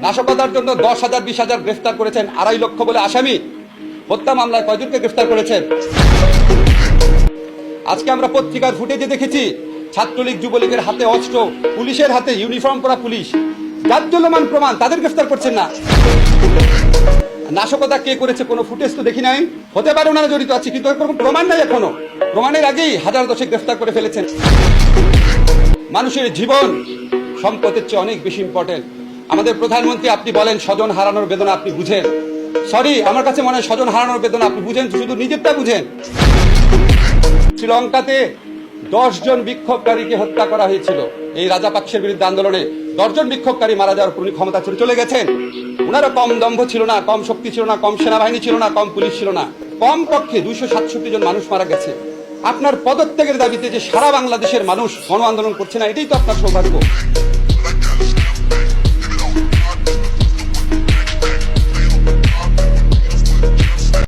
নাশকতার জন্য 10,000 20,000 গ্রেফতার করেছেন, 2.5 লক্ষ বলে আসামি। হত্যা মামলায় কয়জনকে গ্রেফতার করেছেন? আজকে আমরা পত্রিকার ফুটেজে দেখেছি ছাত্রলীগ যুবলীগের হাতে অস্ত্র, পুলিশের হাতে ইউনিফর্ম পরা পুলিশ, জাজ্জল্যমান প্রমাণ, তাদের গ্রেফতার করছেন না। নাশকতা কে করেছে কোনো ফুটেজ তো দেখি নাই। হতে পারে ওনারা জড়িত আছে, কিন্তু কোনো প্রমাণ নাই এখনো। প্রমাণের আগেই 1000 গ্রেফতার করে ফেলেছেন। মানুষের জীবন সম্পদের চেয়ে অনেক বেশি ইম্পর্টেন্ট। আমাদের প্রধানমন্ত্রী, আপনি বলেন স্বজন হারানোর বেদনা আপনি বুঝেন। সরি, আমার কাছে মনে হয় স্বজন হারানোর বেদনা আপনি বুঝেন, শুধু নিজেরটা বুঝেন। শ্রীলঙ্কাতে 10 জন বিক্ষোভকারীকে হত্যা করা হয়েছিল। এই রাজাপাকসের বিরুদ্ধে আন্দোলনে 10 জন বিক্ষোভকারী মারা যাওয়ার পর উনি ক্ষমতা ছেড়ে চলে গেছেন। উনারও কম দম্ভ ছিল না, কম শক্তি ছিল না, কম সেনাবাহিনী ছিল না, কম পুলিশ ছিল না। কম পক্ষে 267 জন মানুষ মারা গেছে। আপনার পদত্যাগের দাবিতে যে সারা বাংলাদেশের মানুষ গণ আন্দোলন করছে না, এটাই তো আপনার সৌভাগ্য।